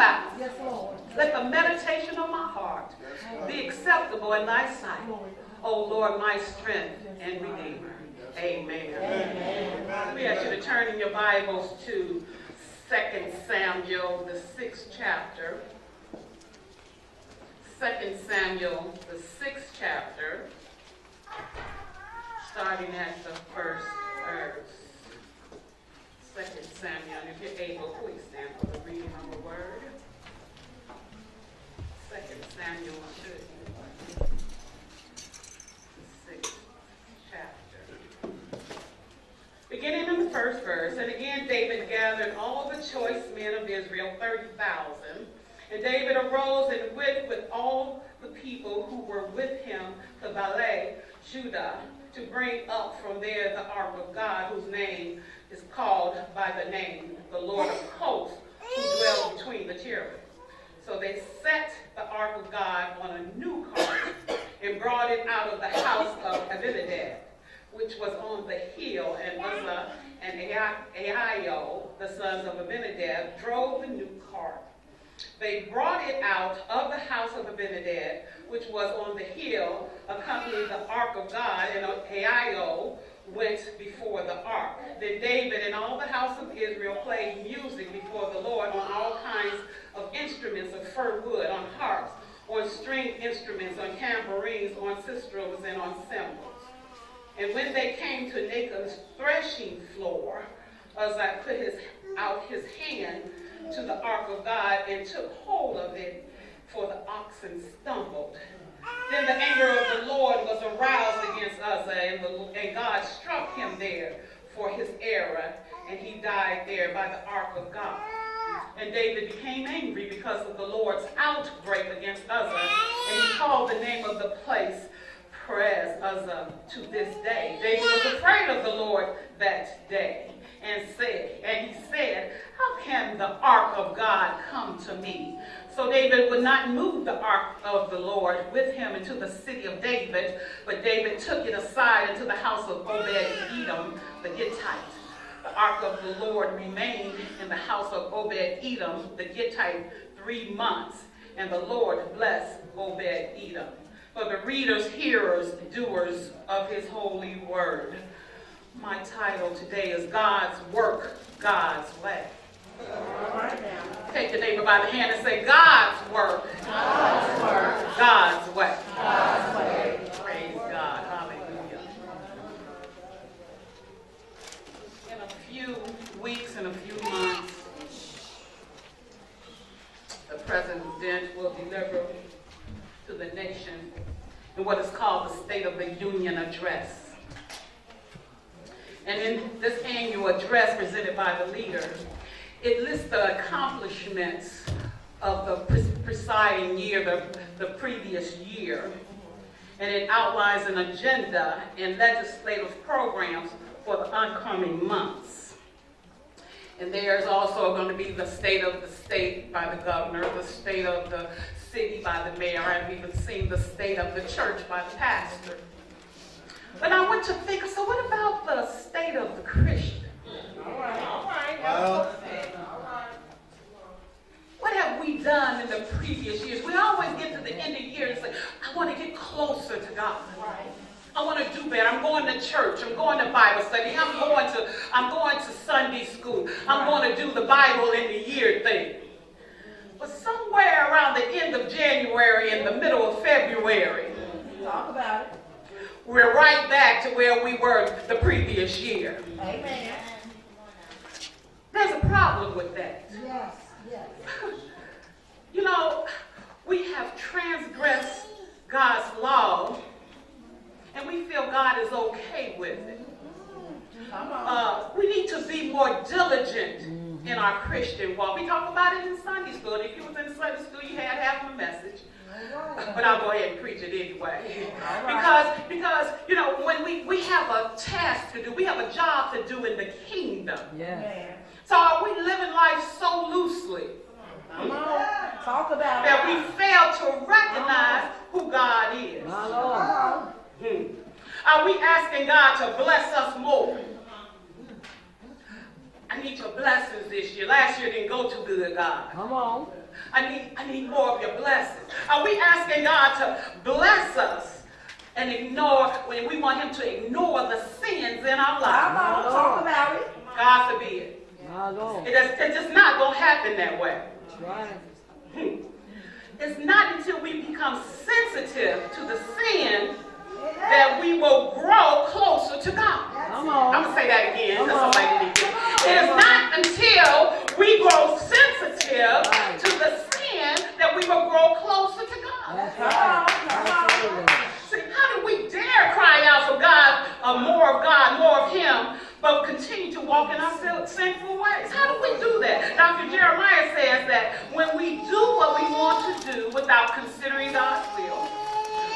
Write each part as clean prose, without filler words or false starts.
mouth. Yes, Lord. Let the meditation of my heart be acceptable in thy sight. O Lord, my strength and redeemer. Amen. Amen. We ask you to turn in your Bibles to 2 Samuel, the 6th chapter. 2 Samuel, the 6th chapter, starting at the first verse. 2 Samuel, and if you're able, please stand for the reading of the word. 2 Samuel, the 6th chapter. Beginning in the first verse, and again David gathered all the choice men of Israel, 30,000. And David arose and went with all the people who were with him to Baaleh, Judah, to bring up from there the ark of God, whose name is called by the name, the Lord of hosts, who dwells between the cherubim. So they set the ark of God on a new cart and brought it out of the house of Abinadab, which was on the hill, and Uzzah and Ahio, the sons of Abinadab, drove the new cart. They brought it out of the house of Abinadab, which was on the hill, accompanying the ark of God, and Ahio went before the ark. Then David and all the house of Israel played music before the Lord on all kinds of instruments of fir wood, on harps, on stringed instruments, on tambourines, on sistrums, and on cymbals. And when they came to Nachon's threshing floor, Uzzah put out his hand to the ark of God and took hold of it, for the oxen stumbled. Then the anger of the Lord was aroused against Uzzah, and God struck him there for his error, and he died there by the ark of God. And David became angry because of the Lord's outbreak against Uzzah, and he called the name of the place Perez Uzzah to this day. David was afraid of the Lord that day, and he said, how can the ark of God come to me? So David would not move the ark of the Lord with him into the city of David, but David took it aside into the house of Obed-Edom the Gittite. The ark of the Lord remained in the house of Obed-Edom the Gittite 3 months, and the Lord blessed Obed-Edom. For the readers, hearers, doers of his holy word. My title today is God's Work, God's Way. Take your neighbor by the hand and say, God's work, God's work, God's way. God's way. Praise God. Hallelujah. In a few weeks, in a few months, the President will deliver to the nation in what is called the State of the Union Address. And in this annual address presented by the leader, it lists the accomplishments of the presiding year, the previous year, and it outlines an agenda and legislative programs for the oncoming months. And there's also going to be the state of the state by the governor, the state of the city by the mayor, I've even seen the state of the church by the pastor. But I went to think, so what about the state of the Christian? All right. Well, what have we done in the previous years? We always get to the end of the year and say, I want to get closer to God. I want to do better. I'm going to church. I'm going to Bible study. I'm going to Sunday school. I'm going to do the Bible in the year thing. But somewhere around the end of January and the middle of February, talk about it. We're right back to where we were the previous year. Amen. There's a problem with that. Yes. You know, we have transgressed God's law, and we feel God is okay with it. We need to be more diligent in our Christian walk. We talk about it in Sunday school. If you was in Sunday school, you had half a message. But I'll go ahead and preach it anyway. Because you know, when we have a task to do, we have a job to do in the kingdom. Yeah. So are we living life so loosely Talk about that we fail to recognize who God is? My Lord. Are we asking God to bless us more? need your blessings this year. Last year didn't go too good, God. Come on. I need more of your blessings. Are we asking God to bless us and ignore, when we want him to ignore the sins in our Come life? on, talk about it. God forbid. My Lord. It's just not going to happen that way. That's right. It's not until we become sensitive to the sin that we will grow closer to God. Come on. I'm going to say that again. Come That's on. somebody needs to. It is not until we grow sensitive to the sin that we will grow closer to God. That's right. Absolutely. See, how do we dare cry out for God, more of him, but continue to walk in our sinful ways? How do we do that? Dr. Jeremiah says that when we do what we want to do without considering God's will,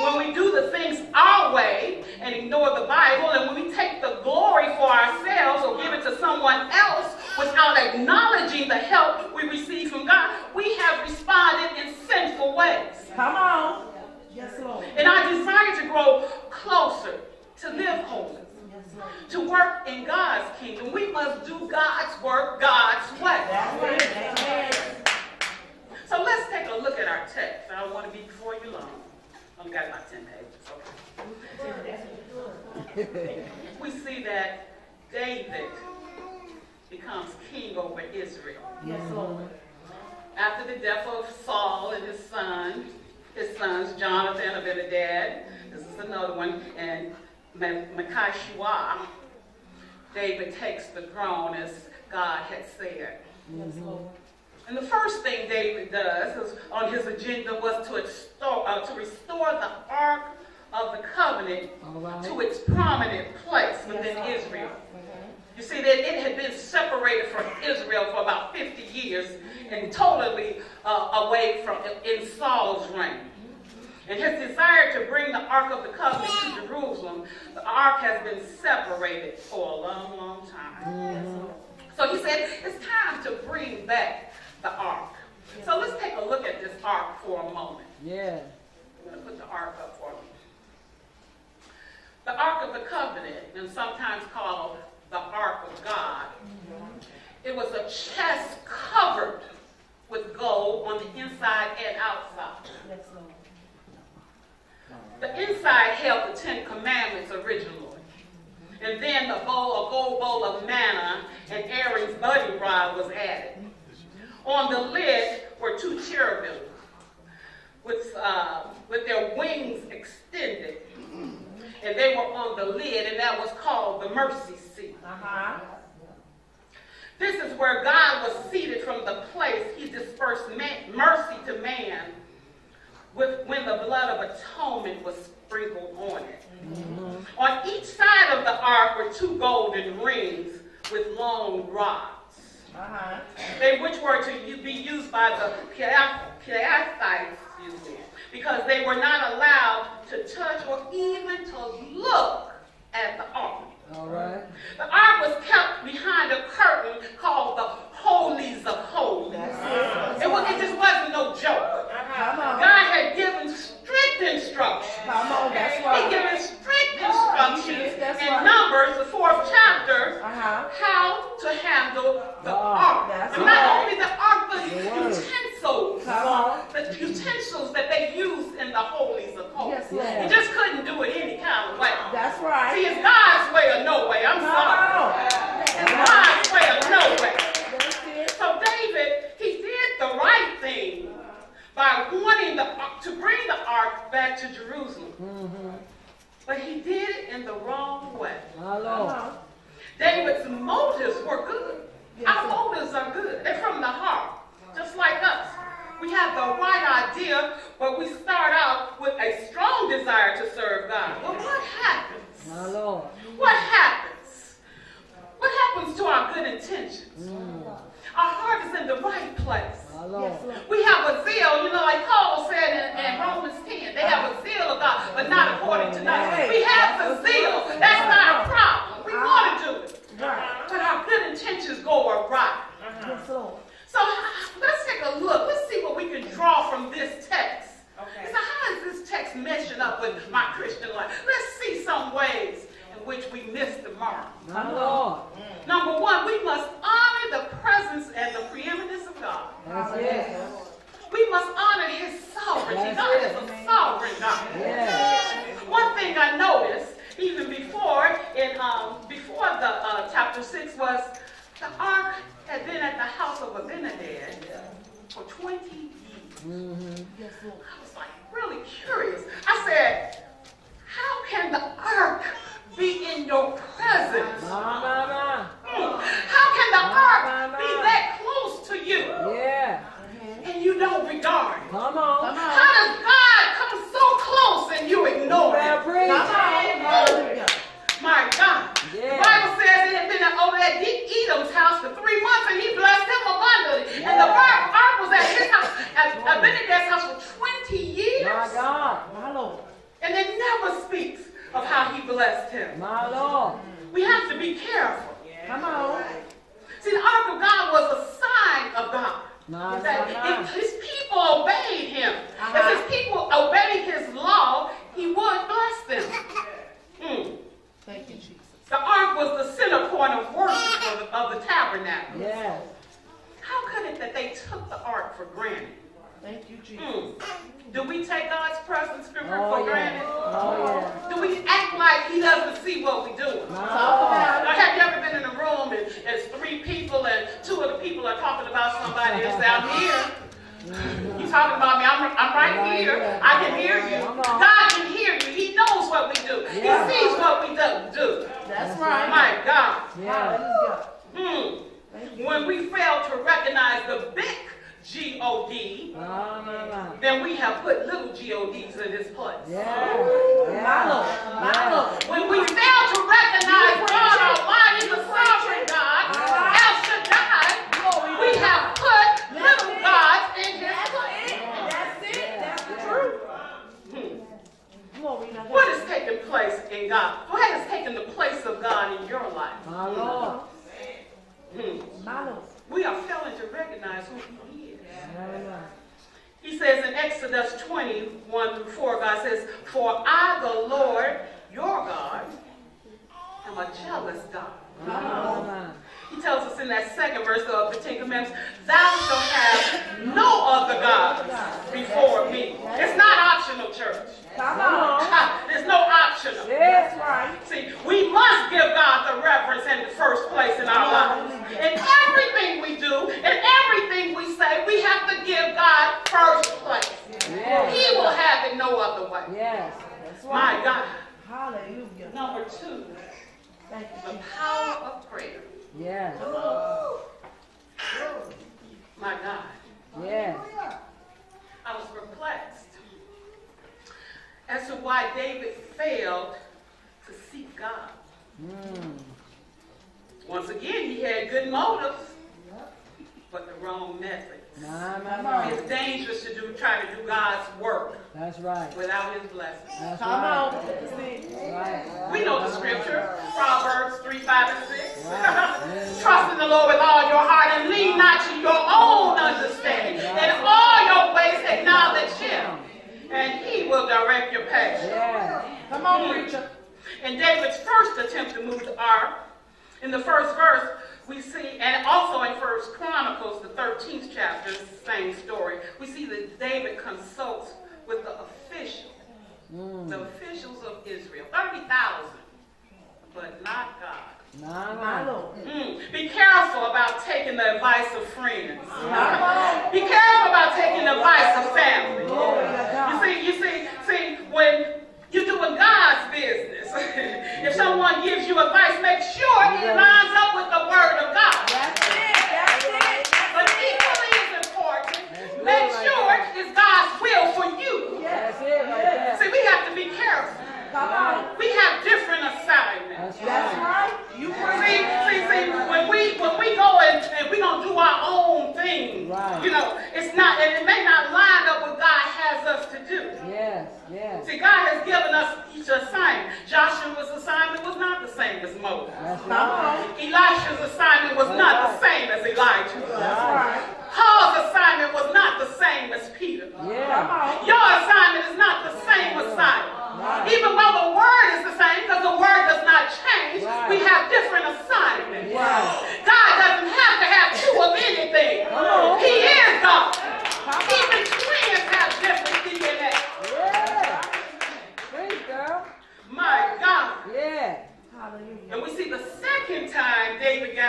when we do the things our way and ignore the Bible, and when we take the glory for ourselves or give it to someone else without acknowledging the help we receive from God, we have responded in sinful ways. Come on. Yes, Lord. And our desire to grow closer, to live holy, to work in God's kingdom, we must do God's work God's way. That's right. Amen. So let's take a look at our text. I don't want to be before you long. Only got about 10 pages. Okay. We see that David becomes king over Israel. Yes, Lord. After the death of Saul and his sons, Jonathan, Abinadab, this is another one, and Micah, David takes the throne as God had said. Yes, Lord. And the first thing David does on his agenda was to restore the Ark of the Covenant to its prominent place within Israel. You see, that it had been separated from Israel for about 50 years and totally away from in Saul's reign. And his desire to bring the Ark of the Covenant to Jerusalem, the Ark has been separated for a long, long time. So he said, it's time to bring back the Ark. So let's take a look at this Ark for a moment. Yeah. I'm going to put the Ark up for me. The Ark of the Covenant, and sometimes called the Ark of God, it was a chest covered with gold on the inside and outside. Yes, Lord. The inside held the 10 Commandments originally. And then a gold bowl of manna and Aaron's budding rod was added. On the lid were 2 cherubim with their wings extended. And they were on the lid, and that was called the mercy seat. This is where God was seated from the place he dispersed mercy to man when the blood of atonement was sprinkled on it. On each side of the ark were 2 golden rings with long rods, which were to be used by the Kehathites, because they were not allowed to touch or even to look at the ark. All right. The ark was kept behind a curtain called the Holies of Holies. It just wasn't no joke. God had given strict instructions. Come on, that's right. He given strict instructions That's in right. Numbers, the 4th chapter, how to handle the ark. That's And right. not only the ark, but The word. utensils. Come on. The utensils that they used in the Holies of Holies. Yes, Lord. You just couldn't do it any kind of way. That's See, right. it's God's way or no way. I'm sorry. It's God's way or no way. That's it. So David, he did the right thing by wanting to bring the ark back to Jerusalem. But he did it in the wrong way. My Lord. David's motives were good. Our motives are good. They're from the heart, just like us. We have the right idea, but we start out with a strong desire to serve God. Well, what happens? My Lord. What happens? What happens to our good intentions? Our heart is in the right place. My Lord. We have a zeal, like Paul said in Romans 10. They have a zeal of God, but not according to God. We have the zeal. That's not a problem. We want to do it. But our good intentions go awry. Yes, Lord. So let's take a look. Let's see what we can draw from this text. So how is this text meshing up with my Christian life? Let's see some ways in which we miss the mark. My Lord. Number one, we must honor presence and the preeminence of God. That's it. We must honor his sovereignty. God is a sovereign God. Yeah. One thing I noticed, even before, before the chapter 6, was the ark had been at the house of Abinadab for 20 years. I was like really curious. I said, how can the ark be in your presence? How can the ark be that close to you? Yeah. And you don't regard it? Come on. How does God come so close and you ignore it? My God. Yeah. The Bible says it had been over at Edom's house for 3 months and he blessed him abundantly. Yeah. And the ark was at his house, at Abinadab's house for 20 years. My God. My Lord. And it never speaks of how he blessed him. My Lord. We have to be careful. Come on. See, the ark of God was a sign of God. My That God. if his people obeyed him, if his people obeyed his law, he would bless them. Thank you, Jesus. The ark was the center point of worship of the tabernacle. Yes. How could it that they took the ark for granted? Thank you, Jesus. Do we take God's presence for Oh, granted? yeah. Oh, yeah. Do we act like he doesn't see what we do? My Lord. Now, have you ever been in a room and there's 3 people and 2 of the people are talking about somebody else out here? You talking about me? I'm right here. I can hear you. God can hear you. He knows what we do. Yeah. He sees what we do. That's right. My God. Hallelujah. When we fail to recognize the big G-O-D, then we have put little G-O-Ds in his place. When we fail to recognize God Almighty, the sovereign God, El Shaddai, we have put little gods in his place. That's it. That's the truth. What is taking place in God? What has taken the place of God in your life? My Lord. We are failing to recognize who he is. My Lord. He says in Exodus 20:1-4, God says, "For I, the Lord, your God, am a jealous God." He tells us in that second verse of the 10 Commandments, "Thou shalt have no other gods before me." It's not optional, church. There's no optional. That's right. See, we must give God the reverence and the first place in our lives. In everything we do, in everything we say, we have to give God first place. Yes. He will have it no other way. Yes. My God. Hallelujah. Number 2, Thank you. the power of prayer. Yes. My God. Yes. I was perplexed as to why David failed to seek God. Once again, he had good motives, but the wrong methods. It's dangerous to try to do God's work That's right. without his blessing. That's Come right. on. That's it. Right. We know the scripture, Proverbs 3:5-6. Right. Trust in the Lord with all your heart and lean not to your own understanding. In all your ways acknowledge him, and he will direct your path. Yeah. Come on, preacher. In David's first attempt to move the ark, in the first verse, we see, and also in 1 Chronicles, the 13th chapter, same story, we see that David consults with the officials of Israel, 30,000, but not God. My Lord. Be careful about taking the advice of friends. Be careful about taking the advice of family. You see, when you're doing God's business, if someone gives you advice, make sure it lines up with the word of God. That's it. But equally as important, make sure it's God's will for you. That's it right there. See, we have to be careful. Come on. We have different assignments. That's right. You See, when we go and we don't do our own thing, Right. you know, it's not, and it may not line up what God has us to do. Yes. Yes. See, God has given us each assignment. Joshua's assignment was not the same as Moses. That's Come right. on. Elisha's assignment was not the same as Elijah. That's right. Paul's assignment was not the same as Peter. Yeah. Your assignment is not the same assignment. Right. Even though the word is the same, because the word does not change, Right. we have different assignments. Right. God doesn't have to have 2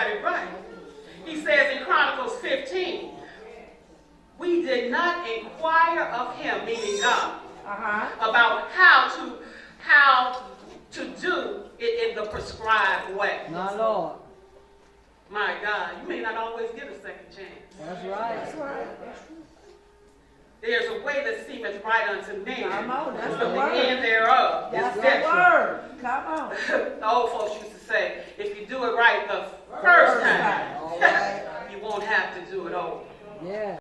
got it right. He says in Chronicles 15, we did not inquire of him, meaning God, about how to do it in the prescribed way. My Lord. My God, you may not always get a second chance. That's right. That's right. There's a way that seemeth right unto man, Come on, that's but the the word. end thereof That's is the death. word. Come on. The old folks used to say, if you do it right the first time, All right. you won't have to do it over. Yeah.